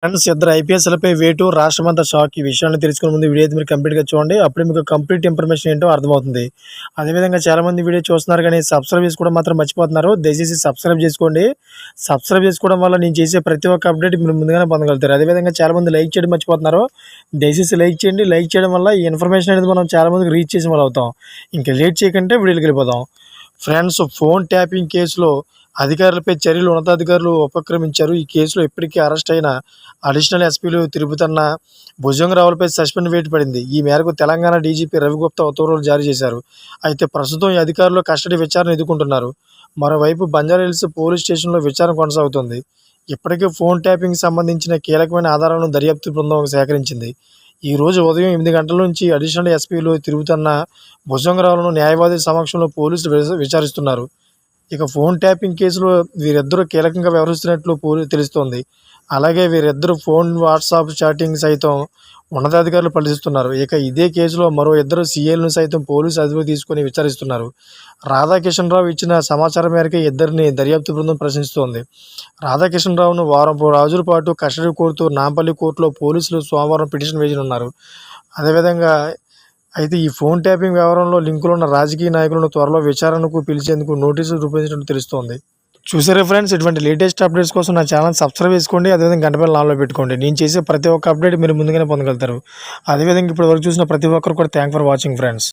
Friends ఇద్దరు ఐపీఎస్లపై వేటు రాష్ట్రమంతా షాక్. ఈ విషయాన్ని తెలుసుకునే ముందు వీడియో అయితే మీరు కంప్లీట్గా చూడండి. అప్పుడే మీకు కంప్లీట్ ఇన్ఫర్మేషన్ ఏంటో అర్థమవుతుంది. అదేవిధంగా చాలామంది వీడియో చూస్తున్నారు కానీ సబ్స్క్రైబ్ చేసుకోవడం మాత్రం మర్చిపోతున్నారు. దయచేసి సబ్స్క్రైబ్ చేసుకోండి. సబ్స్క్రైబ్ చేసుకోవడం వల్ల నేను చేసే ప్రతి ఒక్క అప్డేట్ మీరు ముందుగానే పొందగలుగుతారు. అదేవిధంగా చాలామంది లైక్ చేయడం మర్చిపోతున్నారు. దయచేసి లైక్ చేయండి. లైక్ చేయడం వల్ల ఈ ఇన్ఫర్మేషన్ అనేది మనం చాలామందికి రీచ్ చేసే వాళ్ళు అవుతాం. ఇంకా లేట్ చేయకుంటే వీడియోకి వెళ్ళిపోదాం. ఫ్రెండ్స్, ఫోన్ ట్యాపింగ్ కేసులో అధికారులపై చర్యలు ఉన్నతాధికారులు ఉపక్రమించారు. ఈ కేసులో ఇప్పటికే అరెస్ట్ అయిన అడిషనల్ ఎస్పీలు తిరుపతన్న భుజంగరావులపై సస్పెండ్ వేటు పడింది. ఈ మేరకు తెలంగాణ డీజీపీ రవిగుప్తా ఉత్తర్వులు జారీ చేశారు. అయితే ప్రస్తుతం ఈ అధికారులు కస్టడీ విచారణ ఎదుర్కొంటున్నారు. మరోవైపు బంజారాహిల్స్ పోలీస్ స్టేషన్లో విచారణ కొనసాగుతుంది. ఇప్పటికే ఫోన్ ట్యాపింగ్ సంబంధించిన కీలకమైన ఆధారాలను దర్యాప్తు బృందం సేకరించింది. ఈ రోజు ఉదయం 8 గంటల నుంచి అడిషనల్ ఎస్పీలు తిరుగుతున్న భుజంగరావులను న్యాయవాది సమక్షంలో పోలీసులు విచారిస్తున్నారు. ఇక ఫోన్ ట్యాపింగ్ కేసులో వీరిద్దరూ కీలకంగా వ్యవహరిస్తున్నట్లు తెలుస్తోంది. అలాగే వీరిద్దరు ఫోన్, వాట్సాప్ చాటింగ్ సైతం ఉన్నతాధికారులు పరిశీలిస్తున్నారు. ఇక ఇదే కేసులో మరో ఇద్దరు సీఏలను సైతం పోలీసు అదుపులోకి తీసుకుని విచారిస్తున్నారు. రాధాకిషన్ రావు ఇచ్చిన సమాచారం మేరకు ఇద్దరిని దర్యాప్తు బృందం ప్రశ్నిస్తోంది. రాధాకిషన్ రావును వారం రోజుల పాటు కస్టడీ కోరుతూ నాంపల్లి కోర్టులో పోలీసులు సోమవారం పిటిషన్ వేయనున్నారు. అదేవిధంగా అయితే ఈ ఫోన్ ట్యాపింగ్ వ్యవహారంలో లింకులున్న రాజకీయ నాయకులను త్వరలో విచారణకు పిలిచేందుకు నోటీసులు రూపొందించినట్టు తెలుస్తోంది. చూసారా ఫ్రెండ్స్, ఇటువంటి లేటెస్ట్ అప్డేట్స్ కోసం నా ఛానల్ సబ్స్క్రైబ్ చేసుకోండి. అదేవిధంగా గంట బెల్ ఆన్లో పెట్టుకోండి. నేను చేసే ప్రతి ఒక్క అప్డేట్ మీరు ముందుగానే పొందగలుగుతారు. అదేవిధంగా ఇప్పటి వరకు చూసిన ప్రతి ఒక్కరు కూడా థ్యాంక్ ఫర్ వాచింగ్ ఫ్రెండ్స్.